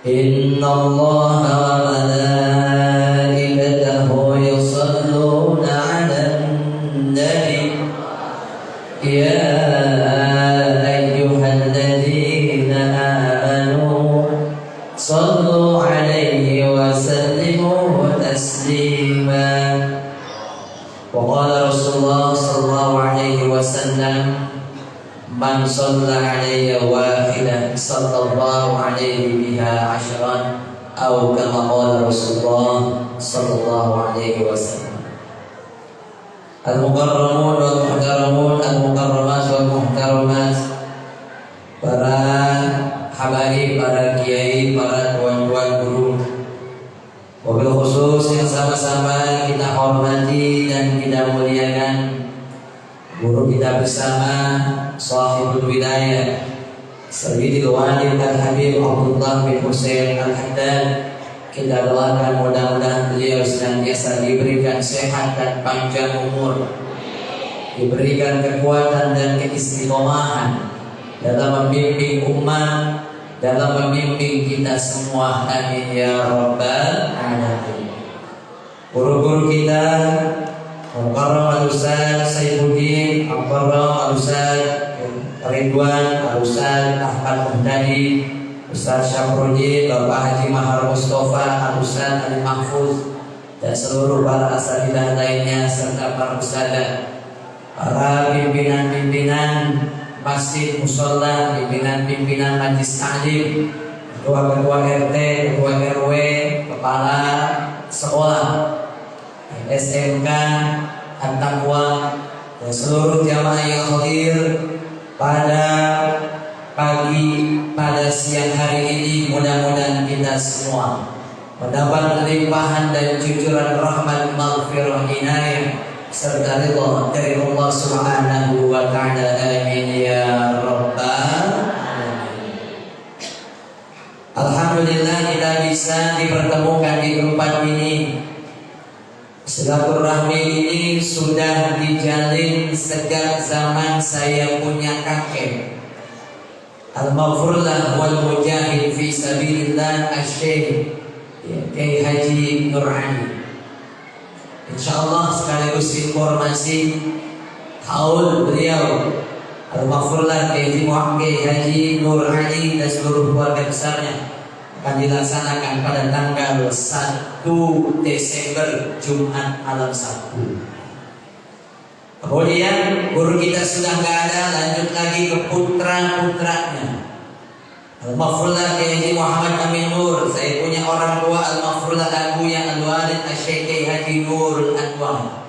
إن الله وملائكته يصلون على النبي يا أيها الذين آمنوا صلوا عليه وسلموا تسليما. وقال رسول الله صلى الله عليه وسلم من صلى علي واحدا صلى الله عليه بها عشرا أو كما قال رسول الله صلى الله عليه وسلم. Al-mukarramun wal muhtaramun, al-mukarramat wal muhtaramat, para habaib, para kiai, para tuan-tuan guru, wabil khusus yang sama-sama kita hormati dan kita muliakan guru kita bersama, Shahibul Wilayah Sayyidil Walid Al-Habib Abdullah bin Husain Al-Haddad. Kita doakan mudah-mudahan beliau senantiasa diberikan sehat dan panjang umur, diberikan kekuatan dan keistiqomahan dalam membimbing umat, dalam membimbing kita semua. Amin ya rabbal alamin. Guru-guru kita Al-Mukarram Al-Ustaz Saifuddin, Al-Mukarram Al-Ustaz Ridwan, Al-Ustaz Ahmad Muhtadi, Ustaz Syafruddin, Bapak Haji Mahar Mustafa, Al-Ustaz Ali Mahfuz, dan seluruh para asatidzah lainnya serta para ustadzah, para pimpinan-pimpinan masjid mushola, pimpinan-pimpinan majlis taklim, ketua-ketua RT, ketua RW, kepala sekolah SMK At-Taqwa, dan seluruh jamaah yang hadir pada pagi, pada siang hari ini. Mudah-mudahan kita semua mendapat limpahan dan cucuran rahmat, maghfirah, inayah serta ridha dari Allah Subhanahu wa ta'ala. Amin ya rabbal alamin. Alhamdulillah kita bisa dipertemukan di tempat ini. Silaturahmi ini sudah dijalin sejak zaman saya punya kakek, Al-Maghfurlah wal Mujahid fi Sabilillah Asy-Syaikh Kiai Haji Nur Ali. Insyaallah sekaligus informasi haul beliau Al-Maghfurlah Kiai Haji Nur Ali dan seluruh keluarga besarnya akan dilaksanakan pada tanggal 1 Desember Jumat malam Sabtu. Kemudian guru kita sudah nggak ada, lanjut lagi ke putra-putranya. Al-Maghfurlah Kiai Muhammad Amin Nur. Saya punya orang tua Al-Maghfurlah Abuya Al-Walid Asy-Syaikh Haji Nurul Anwar.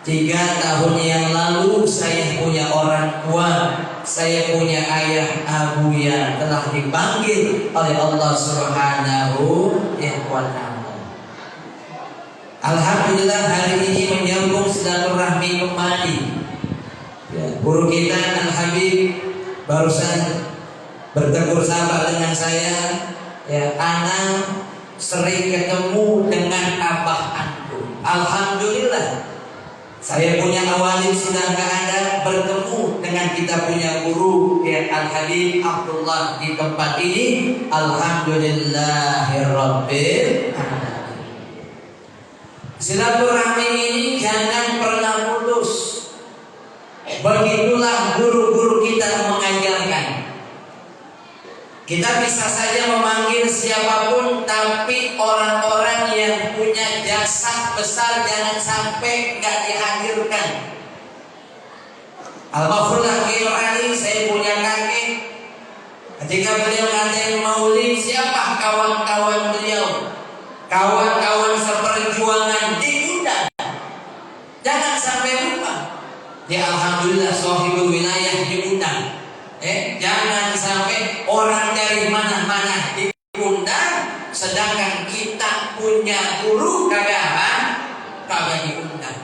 3 tahun yang lalu saya punya orang tua, saya punya ayah Abuya telah dipanggil oleh Allah Subhanahu wa ta'ala. Alhamdulillah hari ini menyambung silaturahmi kembali. Guru kita Al-Habib barusan bertegur sapa dengan saya. Anak sering ketemu dengan abah antum. Alhamdulillah. Saya punya awalin sudah nggak ada, bertemu dengan kita punya guru Al-Habib Abdullah di tempat ini. Alhamdulillahirabbil alamin. Silaturahmi ini jangan pernah putus. Begitulah guru-guru kita mengajarkan. Kita bisa saja memanggil siapapun, tapi orang-orang yang punya jasa besar jangan sampai nggak dihadirkan. Al-Maghfurlah Kiai Ali, saya punya kakek. Ketika beliau ngadain maulid, siapa kawan-kawan beliau? Kawan-kawan seperjuangan diundang. Jangan sampai lupa. Alhamdulillah Shahibul Wilayah diundang. Jangan sampai orang dari mana-mana diundang, sedangkan kita punya guru kagak diundang.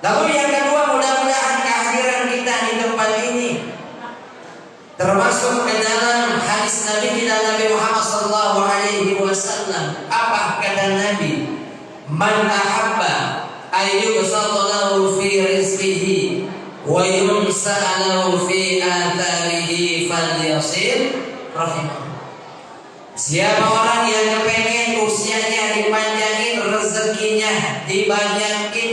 Lalu yang kedua, mudah-mudahan kehadiran kita di tempat ini termasuk ke dalam hadis Nabi kita, Nabi Muhammad sallallahu alaihi wasallam. Apa kata Nabi? Man ahabba ayyubsallahu fi rizqihi wa yunsa'alahu fi atharihi falyasir rahimah. Siapa orang yang kepengen usianya dipanjangin, rezekinya dibanyakin,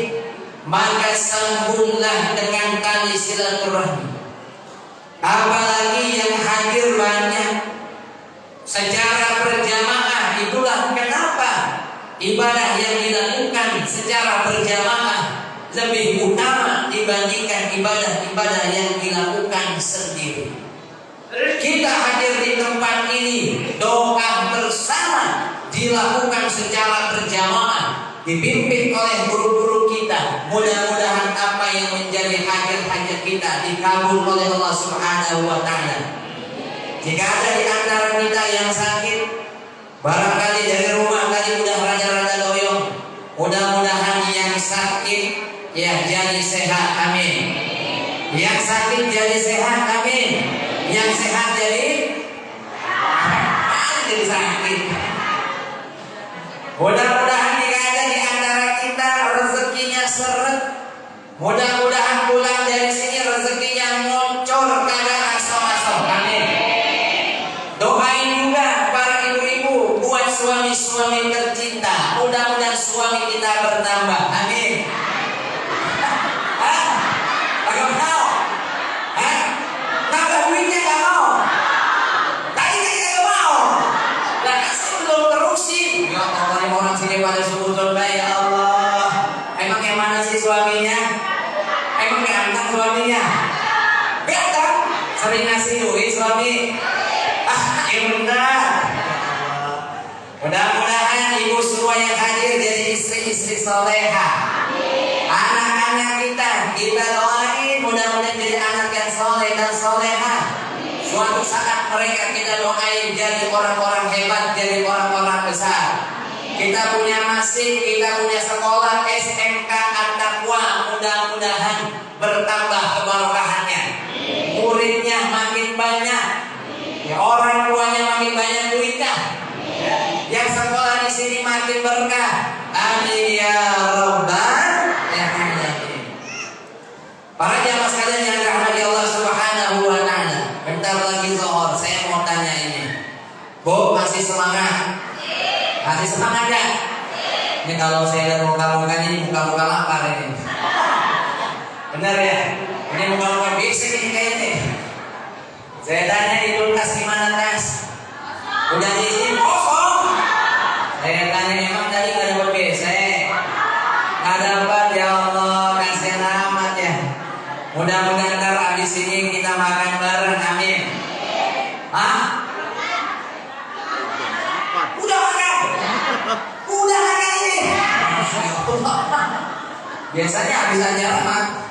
maka sambunglah dengan tali silaturahmi. Apalagi yang hadir banyak secara berjamaah. Itulah kenapa ibadah yang dilakukan secara berjamaah lebih utama dibandingkan ibadah-ibadah yang dilakukan sendiri. Kita hadir di tempat ini, doa bersama dilakukan secara berjamaah, dipimpin oleh guru-guru kita. Mudah-mudahan apa yang menjadi hajat-hajat kita dikabul oleh Allah Subhanahu wa Ta'ala. Jika ada di antara kita yang sakit, barangkali dari rumah tadi udah rada-rada doyong, mudah-mudahan yang sakit ya jadi sehat, amin. Yang sakit jadi sehat, amin. Yang sehat jadi sakit. Mudah-mudahan jika ada di antara kita rezekinya seret, mudah-mudahan pulang dari sini rezekinya ngocor kagak asal-asal, amin. Doain juga para ibu-ibu buat suami-suami tercinta, mudah-mudahan suami kita bertambah, amin. Pada sebutun ya Allah, emang yang mana sih suaminya? Emang ganteng suaminya? Ganteng? Sering ngasih duit suami? Ya benar. Mudah-mudahan ibu semua yang hadir jadi istri-istri soleha. Anak-anak kita doain mudah-mudahan jadi anak yang soleh dan soleha. Suatu saat mereka kita doain jadi orang-orang hebat, jadi orang-orang besar. Kita punya masjid, kita punya sekolah SMK At-Taqwa, mudah-mudahan bertambah keberkahannya. Muridnya makin banyak, ya, orang tuanya makin banyak duitnya. Yang sekolah di sini makin berkah. Amin ya rabbal alamin. Para jamaah sekalian yang dirahmati Allah Subhanahu wa Ta'ala, bentar lagi zuhur, saya mau tanya ini. Bu, masih semangat? Masih semangat ya? Ini kalau saya lihat muka-muka ini, muka-muka lapar ini. Benar ya? Ini muka-muka bisik ini kayaknya. Saya tanya itu tas gimana tas? Udah diisi kosong. Saya tanya emang tadi gak dapat BC? Gak dapat, ya Allah, kasih rahmat ya. Mudah-mudahan ntar abis ini kita makan bareng, amin. Hah? Biasanya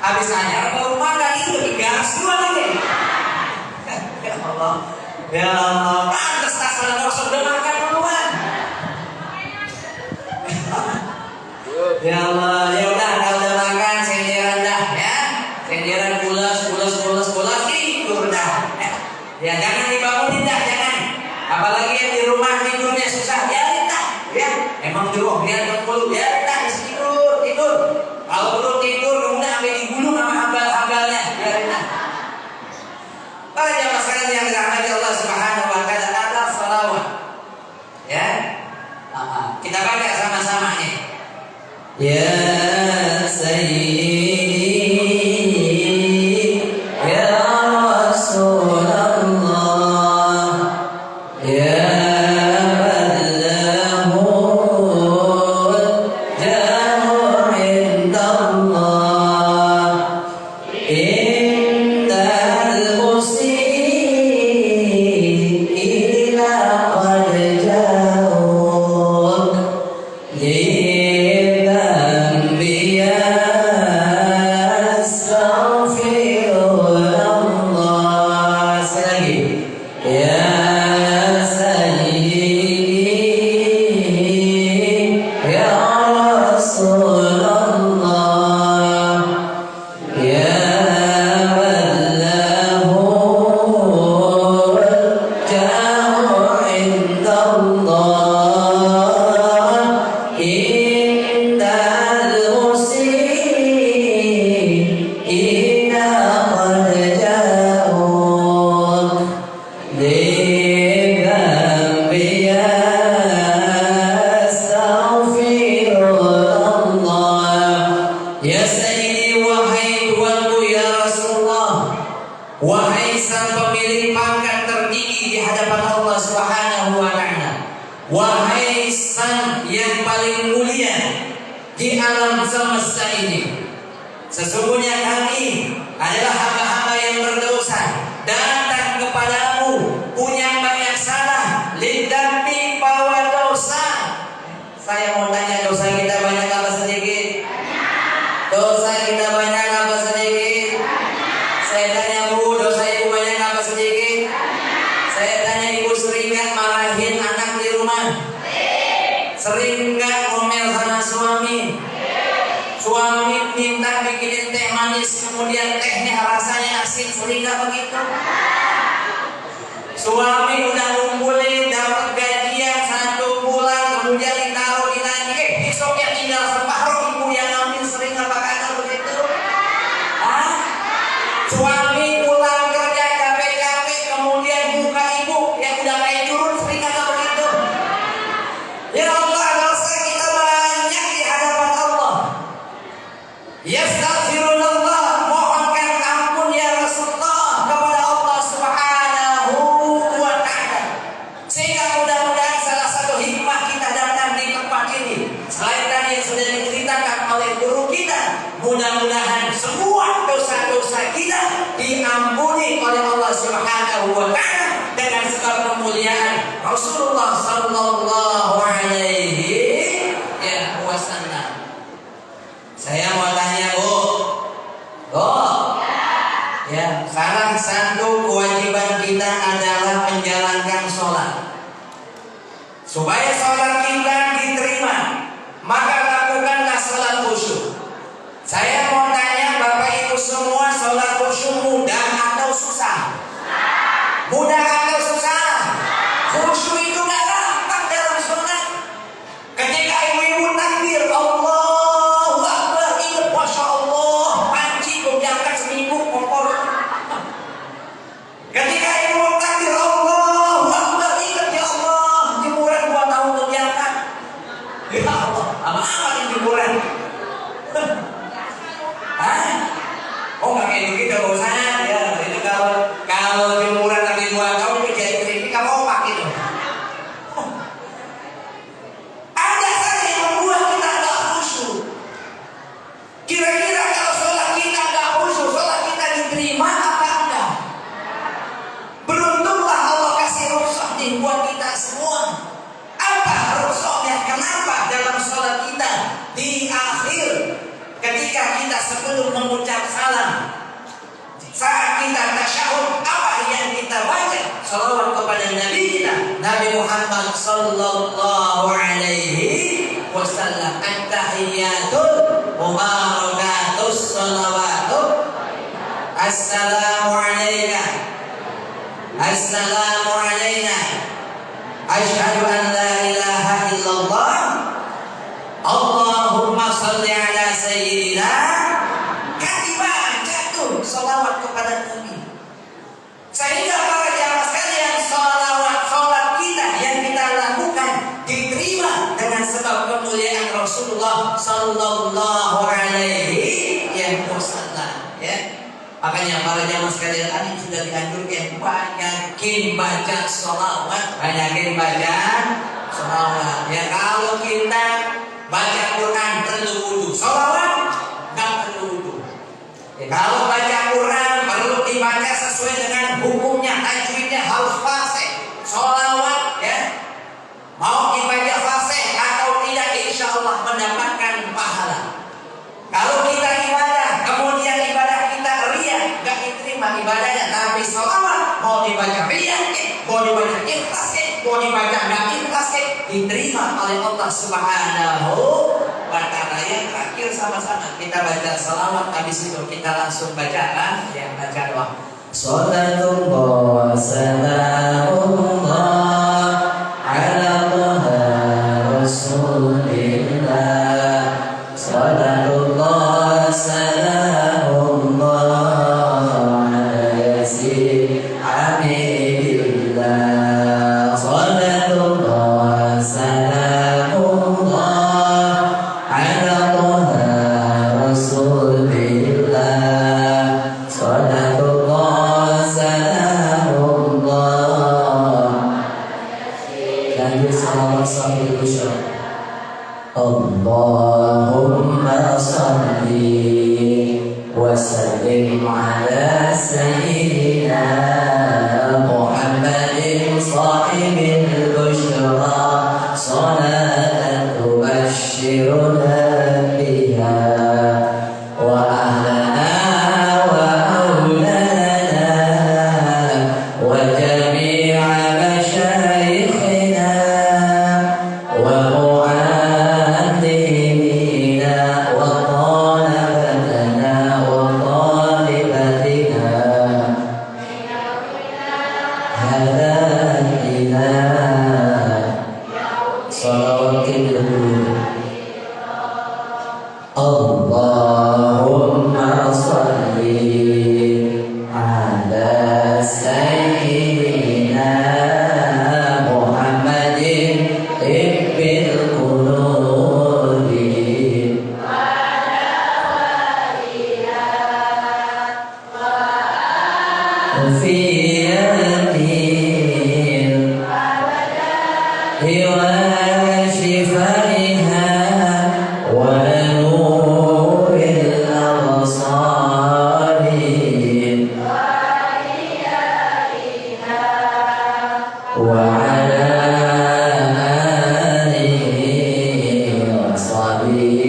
habis ajar baru makan itu lebih gas dua lagi. Ya Allah, ya Allah, pantas tas kosong udah makan duluan. Ya Allah, ya udah kalau udah makan senderan dah ya, senderan pulas tidur dah. Ya jangan dibangunin dah, jangan. Apalagi yang di rumah tidurnya susah, ya dah, ya. Emang di rumah lihat dulu, ya dah tidur. Kalau belum tidur, kemudian sampai digulung sama hambal-hambalnya. Biarinlah. Para jamaah sekalian yang dirahmati Allah Subhanahu wa Ta'ala, ada salawat. Ya, kita baca sama-sama nih. Ya Sayyidi, Ya Rasulullah, Ya Be hadapan Allah Subhanahu wa taala. Wahai sang yang paling mulia di alam semesta ini, sesungguhnya kami adalah hamba-hamba yang berdosa, datang kepadamu punya banyak salah, lidambi bawa dosa. Saya mau tanya, dosa kita banyak apa sedikit? Dosa kita banyak apa sedikit? Saya tanya Bu, dosa ibu banyak apa sedikit? Saya tanya ibu, sering nggak marahin anak di rumah? Sering nggak ngomel sama suami? Suami minta bikinin teh manis, kemudian tehnya rasanya asin, sering nggak begitu? Suami udah ngumpulin dapat gajian 1 bulan, kemudian ditaruh di nadi, besoknya tinggal separuh, ibu yang ngambil, sering apa kagak begitu? Hah? Suami pulang kerja capek-capek, kemudian buka ibu yang udah kayak turun, sering apa begitu? Ya Allah, dosa kita banyak di hadapan Allah. Yastaghfirullah, mohonkan ampun ya Rasulullah kepada Allah Subhanahu wa taala. Sehingga mudah-mudahan salah satu hikmah kita datang di tempat ini, selain tadi yang sudah diceritakan oleh guru kita, mudah-mudahan semua dosa-dosa kita diampuni oleh Allah Subhanahu wa taala dengan sebab kemuliaan Rasulullah sallallahu alaihi wasallam. Saya mau tanya Bu, ya, salah satu kewajiban kita adalah menjalankan sholat. Supaya sholat kita diterima, maka lakukanlah sholat khusyuk. Saya mau tanya Bapak Ibu semua, sholat khusyuk mudah atau susah? Mudah atau susah? Khusyuk itu gak gampang dalam sholat. Ketika ibu-ibu takbir Allahu Akbar, ingat Masya Allah, panci belum diangkat seminggu kompor. Ketika ibu takbir Allahu Akbar, ingat ya Allah, jemuran 2 tahun belum diangkat. Ya Allah, apa ini jemuran? Hah? Oh nggak kayak gitu bosan ya. Itu kalau jemuran lagi 2 tahun jadi ini kamu opak gitu. Ada saja yang membuat kita nggak khusyuk. Kira-kira kalau sholat kita nggak khusyuk, sholat kita diterima apa enggak? Beruntunglah Allah kasih rukhsah buat kita semua. Apa rukhsahnya? Kenapa dalam sholat kita di akhir, ketika kita sebelum mengucap salam, saat kita tasyahud, apa yang kita baca? Salawat kepada Nabi kita, Nabi Muhammad sallallahu alaihi wasallam. At-tahiyyatul mubarakatus salawatu. Assalamu alayka, assalamu alayna, asyhadu an la ilaha illallah, Allahumma salli ala sayyidina. Kan dibaca tuh salawat kepada Nabi. Sehingga para jamaah sekalian, sholat kita yang kita lakukan diterima dengan sebab kemuliaan Rasulullah sallallahu alaihi wasallam. Ya. Makanya para jamaah sekalian, tadi sudah dianjurkan banyakin baca sholawat, banyakin baca sholawat. Ya, kalau kita baca Quran perlu wudu, sholawat nggak perlu wudu. Ya, kalau baca Quran perlu dibaca sesuai dengan hukumnya, tajwidnya harus fasih. Sholawat ya, mau dibaca fasih atau tidak, insya Allah mendapatkan pahala. Kalau kita ibadah, kemudian ibadah kita riya, nggak diterima ibadahnya. Tapi sholawat mau dibaca riya, mau dibaca ikhlas, mau dibaca nggak ikhlas, diterima oleh Allah Subhanahu wa taala. Yang terakhir sama-sama kita baca salawat, habis itu kita langsung baca yang baca doa. Salatullah salamullah ala Taha Rasulillah. Salatullah salamullah ala Yasin Hamidillah. Salatullah salamullah ala Taha Rasulillah. Salatullah salamullah صاحب البشرى صلاة تبشرنا بها وأهلنا وأولادنا وجميع مشايخنا ومعلمينا وطلبتنا وطالبتنا هذا الإله صلوات اللهم صل على سيدنا محمد طب القلوب في يمين وشفائها ونور الأبصار وعلى آله وصحبه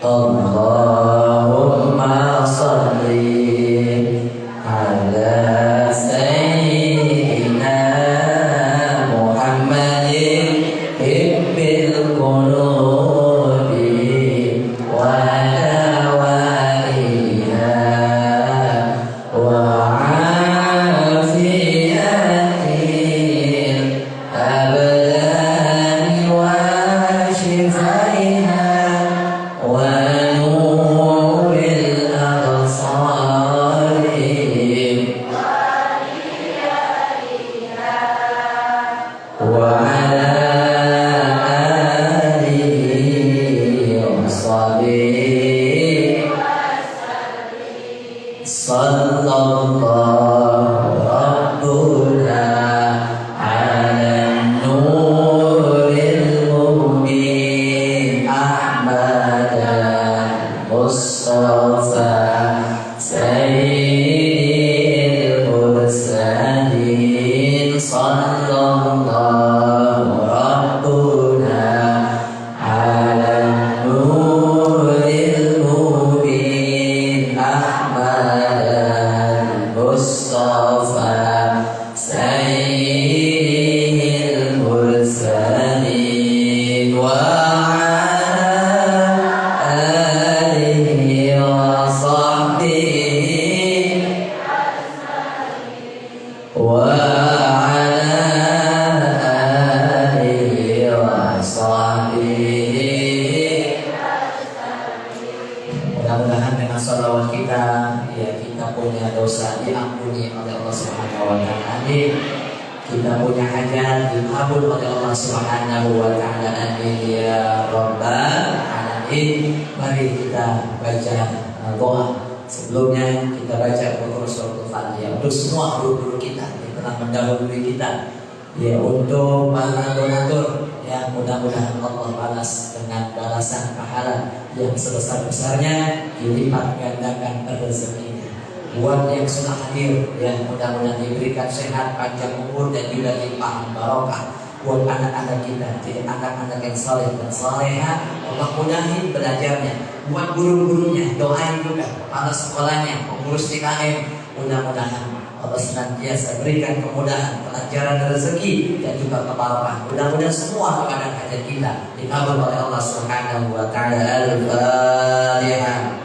اللهم صل على سيدنا محمد طب القلوب ودوائها وعافية الأبدان وشفائها ونور الأبصار وعلى آله وصحبه صلى الله ربنا على النور المبين أحمد المصطفى سيد المرسلين صلى الله ربنا على النور المبين أحمد المصطفى سيد المرسلين وعلى آله وصحبه وعلى آله وصحبه. Mudah-mudahan dengan salawat kita, ya kita punya dosa diampuni oleh Allah Subhanahu wa taala. Amin. Kita punya hajat dikabul oleh Allah Subhanahu wa taala. Amin ya rabbal alamin. Mari kita baca doa. Sebelumnya kita baca suratul Fatihah untuk semua guru-guru kita yang telah mendahului kita. Ya, untuk para donatur, ya mudah-mudahan Allah balas dengan balasan pahala yang sebesar-besarnya, dilipat gandakan rezekinya. Buat yang sudah hadir, ya mudah-mudahan diberikan sehat, panjang umur dan juga limpahan barokah. Buat anak-anak kita, jadi anak-anak yang saleh dan saleha, Allah mudahin belajarnya. Buat guru-gurunya, doain juga kepala sekolahnya, pengurus TKM, mudah-mudahan Allah senantiasa berikan kemudahan, kelancaran rezeki dan juga kebarokahan. Mudah-mudahan semua keadaan hajat kita dikabul oleh Allah Subhanahu wa taala. Al-Fatihah.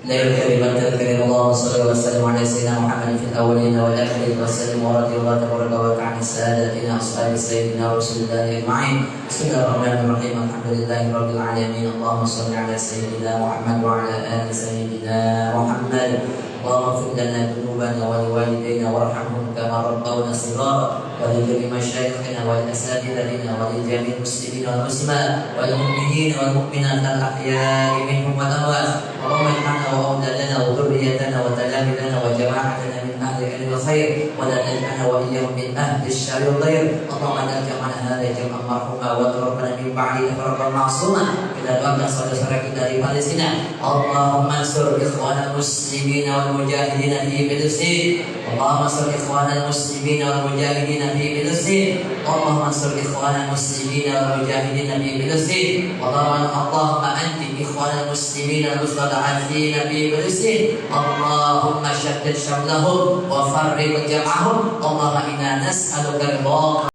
Lail kalimat terkirim Allah sallallahu alaihi wasallam ala sayyidina Muhammad fil awwalin wal akhirin wa sallam wa radiyallahu tabaraka wa ta'ala sadatina ashabi sayyidina Rasulullah ajma'in. Bismillahirrahmanirrahim. Alhamdulillahi rabbil alamin. Allahumma shalli ala sayyidina Muhammad wa ala ali sayyidina Muhammad. Allahumma ighfir lana dhunubana wa liwalidayna warhamhum kama rabbawna shighara wa li jami'i mashayikhina wa asatidatina wa li jami'il muslimina wal muslimat wal mu'minina wal mu'minat al ahya'i minhum wal amwat. اللهم اجعلنا واولادنا وذريتنا وتلاميذنا وجماعتنا من اهل العلم والخير ولا تجعلنا وإياهم من أهل الشر والضير. اللهم اجعل جمعنا هذا جمعا مرحوما وتركنا من بعده فرقا معصوما. Kita doakan saudara-saudara kita di Palestina. Allahumma ansur ikhwanal muslimin wal mujahidin fi Filistin. Allahumma ansur ikhwanal muslimin wal mujahidin fi Filistin. Allahumma ansur ikhwanal muslimin wal mujahidin fi Filistin. Allahumma anti ikhwanal muslimin wal mustada'afin fi Filistin. Allahumma shaddid syamlahum wa farriq jam'ahum. Allahumma inna nas'aluka ridhaka